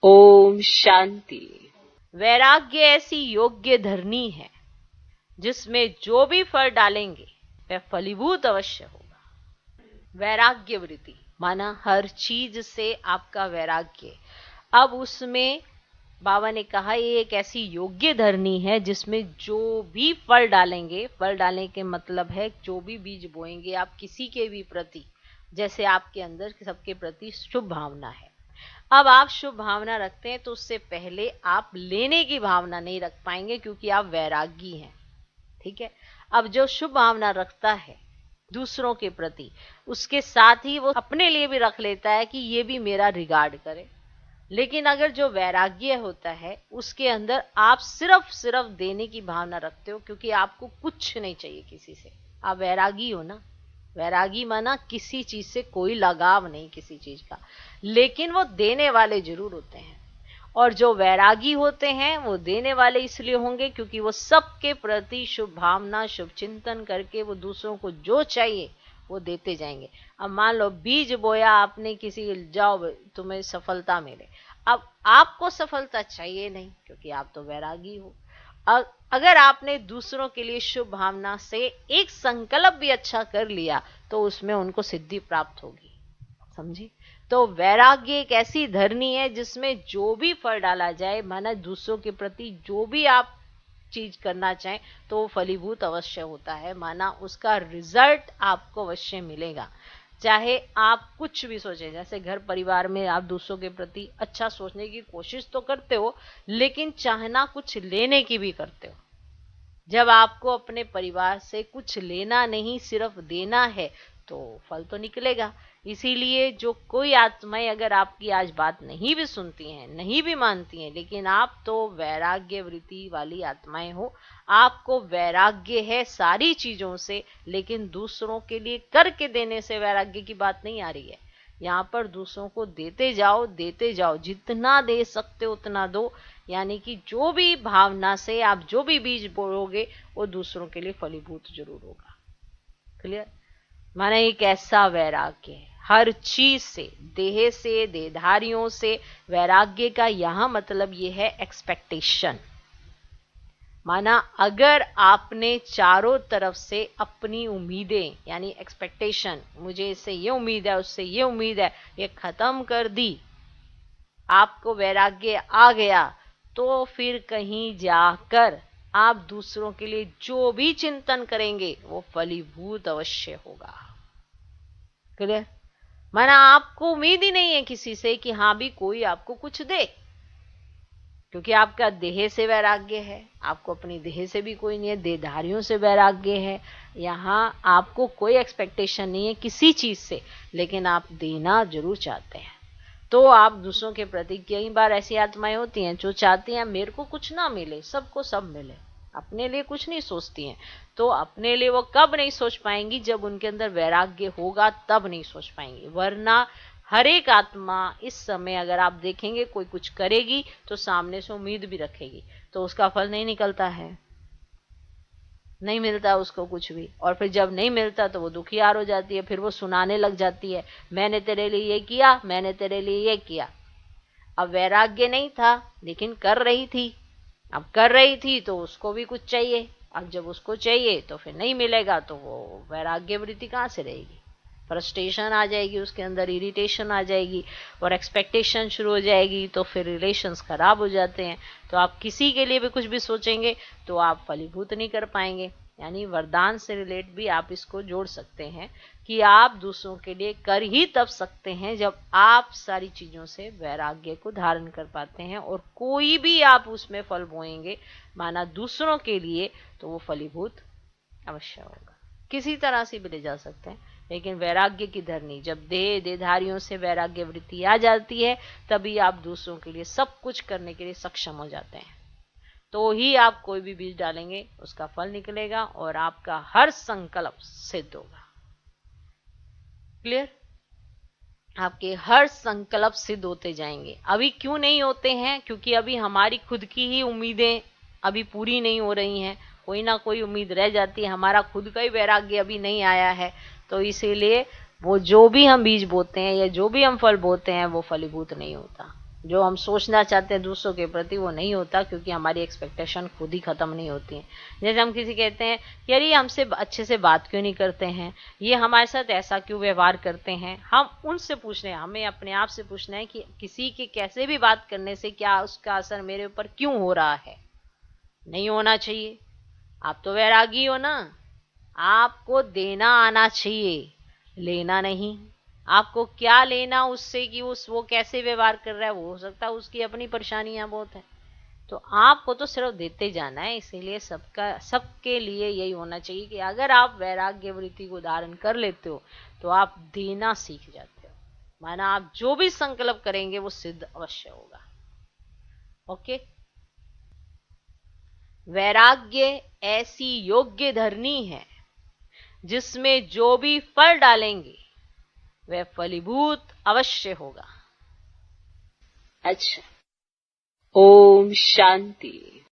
ओम शांति। वैराग्य ऐसी योग्य धरनी है जिसमें जो भी फल डालेंगे वह फलीभूत अवश्य होगा। वैराग्य वृत्ति माना हर चीज से आपका वैराग्य। अब उसमें बाबा ने कहा ये एक ऐसी योग्य धरनी है जिसमें जो भी फल डालेंगे, फल डालने के मतलब है जो भी बीज बोएंगे आप किसी के भी प्रति, जैसे आपके अंदर सबके प्रति शुभ भावना है। अब आप शुभ भावना रखते हैं तो उससे पहले आप लेने की भावना नहीं रख पाएंगे क्योंकि आप वैरागी हैं। ठीक है। अब जो शुभ भावना रखता है दूसरों के प्रति, उसके साथ ही वो अपने लिए भी रख लेता है कि ये भी मेरा रिगार्ड करे। लेकिन अगर जो वैराग्य होता है उसके अंदर आप सिर्फ देने की भावना रखते हो क्योंकि आपको कुछ नहीं चाहिए किसी से। आप वैरागी हो ना। वैरागी माना किसी चीज से कोई लगाव नहीं किसी चीज का, लेकिन वो देने वाले जरूर होते हैं। और जो वैरागी होते हैं वो देने वाले इसलिए होंगे क्योंकि वो सबके प्रति शुभ भावना, शुभ चिंतन करके वो दूसरों को जो चाहिए वो देते जाएंगे। अब मान लो बीज बोया आपने किसी, जाओ तुम्हें सफलता मिले। अब आपको सफलता चाहिए नहीं क्योंकि आप तो वैरागी हो। अगर आपने दूसरों के लिए शुभ भावना से एक संकल्प भी अच्छा कर लिया तो उसमें उनको सिद्धि प्राप्त होगी। समझे? तो वैराग्य एक ऐसी धरनी है जिसमें जो भी फल डाला जाए, माना दूसरों के प्रति जो भी आप चीज करना चाहें तो वो फलीभूत अवश्य होता है। माना उसका रिजल्ट आपको अवश्य मिलेगा। चाहे आप कुछ भी सोचें, जैसे घर परिवार में आप दूसरों के प्रति अच्छा सोचने की कोशिश तो करते हो लेकिन चाहना कुछ लेने की भी करते हो। जब आपको अपने परिवार से कुछ लेना नहीं सिर्फ देना है तो फल तो निकलेगा। इसीलिए जो कोई आत्माएं अगर आपकी आज बात नहीं भी सुनती हैं, नहीं भी मानती हैं, लेकिन आप तो वैराग्य वृत्ति वाली आत्माएं हो। आपको वैराग्य है सारी चीजों से, लेकिन दूसरों के लिए करके देने से वैराग्य की बात नहीं आ रही है। यहाँ पर दूसरों को देते जाओ, जितना दे सकते उतना दो। यानी कि जो भी भावना से आप जो भी बीज बोलोगे वो दूसरों के लिए फलीभूत जरूर होगा। क्लियर? माना एक ऐसा वैराग्य है हर चीज से, देह से, देहधारियों से। वैराग्य का यहां मतलब ये है एक्सपेक्टेशन। माना अगर आपने चारों तरफ से अपनी उम्मीदें यानी एक्सपेक्टेशन, मुझे इससे ये उम्मीद है, उससे ये उम्मीद है, ये खत्म कर दी, आपको वैराग्य आ गया, तो फिर कहीं जाकर आप दूसरों के लिए जो भी चिंतन करेंगे वो फलीभूत अवश्य होगा। क्लियर? माना आपको उम्मीद ही नहीं है किसी से कि हाँ भी कोई आपको कुछ दे, क्योंकि आपका देह से वैराग्य है। आपको अपनी देह से भी कोई नहीं है, देहधारियों से वैराग्य है। यहाँ आपको कोई एक्सपेक्टेशन नहीं है किसी चीज से, लेकिन आप देना जरूर चाहते हैं। तो आप दूसरों के प्रति, कई बार ऐसी आत्माएं होती हैं जो चाहती हैं मेरे को कुछ ना मिले, सबको सब मिले, अपने लिए कुछ नहीं सोचती हैं। तो अपने लिए वो कब नहीं सोच पाएंगी? जब उनके अंदर वैराग्य होगा तब नहीं सोच पाएंगी। वरना हर एक आत्मा इस समय अगर आप देखेंगे कोई कुछ करेगी तो सामने से उम्मीद भी रखेगी, तो उसका फल नहीं निकलता है, नहीं मिलता उसको कुछ भी। और फिर जब नहीं मिलता तो वो दुखियार हो जाती है, फिर वो सुनाने लग जाती है मैंने तेरे लिए ये किया, मैंने तेरे लिए ये किया। अब वैराग्य नहीं था लेकिन कर रही थी। अब कर रही थी तो उसको भी कुछ चाहिए। अब जब उसको चाहिए तो फिर नहीं मिलेगा तो वो वैराग्य वृत्ति कहाँ से रहेगी? फ्रस्ट्रेशन आ जाएगी उसके अंदर, इरिटेशन आ जाएगी और एक्सपेक्टेशन शुरू हो जाएगी, तो फिर रिलेशंस खराब हो जाते हैं। तो आप किसी के लिए भी कुछ भी सोचेंगे तो आप फलीभूत नहीं कर पाएंगे। यानी वरदान से रिलेट भी आप इसको जोड़ सकते हैं कि आप दूसरों के लिए कर ही तब सकते हैं जब आप सारी चीजों से वैराग्य को धारण कर पाते हैं, और कोई भी आप उसमें फल बोएंगे माना दूसरों के लिए तो वो फलीभूत अवश्य होगा। किसी तरह से भी ले जा सकते हैं, लेकिन वैराग्य की धरनी जब देहधारियों से वैराग्य वृत्ति आ जाती है तभी आप दूसरों के लिए सब कुछ करने के लिए सक्षम हो जाते हैं। तो ही आप कोई भी बीज डालेंगे उसका फल निकलेगा और आपका हर संकल्प सिद्ध होगा। क्लियर? आपके हर संकल्प सिद्ध होते जाएंगे। अभी क्यों नहीं होते हैं? क्योंकि अभी हमारी खुद की ही उम्मीदें अभी पूरी नहीं हो रही हैं, कोई ना कोई उम्मीद रह जाती है, हमारा खुद का ही वैराग्य अभी नहीं आया है। तो इसीलिए वो जो भी हम बीज बोते हैं या जो भी हम फल बोते हैं वो फलीभूत नहीं होता। जो हम सोचना चाहते हैं दूसरों के प्रति वो नहीं होता, क्योंकि हमारी एक्सपेक्टेशन खुद ही खत्म नहीं होती है। जैसे हम किसी कहते हैं कि यार ये हमसे अच्छे से बात क्यों नहीं करते हैं, ये हमारे साथ ऐसा क्यों व्यवहार करते हैं, हम उनसे पूछ रहे हैं, हमें अपने आप से पूछना है कि किसी के कैसे भी बात करने से क्या उसका असर मेरे ऊपर क्यों हो रहा है। नहीं होना चाहिए। आप तो वैरागी हो ना, आपको देना आना चाहिए, लेना नहीं। आपको क्या लेना उससे कि वो कैसे व्यवहार कर रहा है, वो हो सकता है उसकी अपनी परेशानियां बहुत है। तो आपको तो सिर्फ देते जाना है। इसीलिए सबके लिए यही होना चाहिए कि अगर आप वैराग्य वृत्ति को धारण कर लेते हो तो आप देना सीख जाते हो। माना आप जो भी संकल्प करेंगे वो सिद्ध अवश्य होगा। ओके। वैराग्य ऐसी योग्य धरनी है जिसमें जो भी फल डालेंगे वह फलीभूत अवश्य होगा। अच्छा। ओम शांति।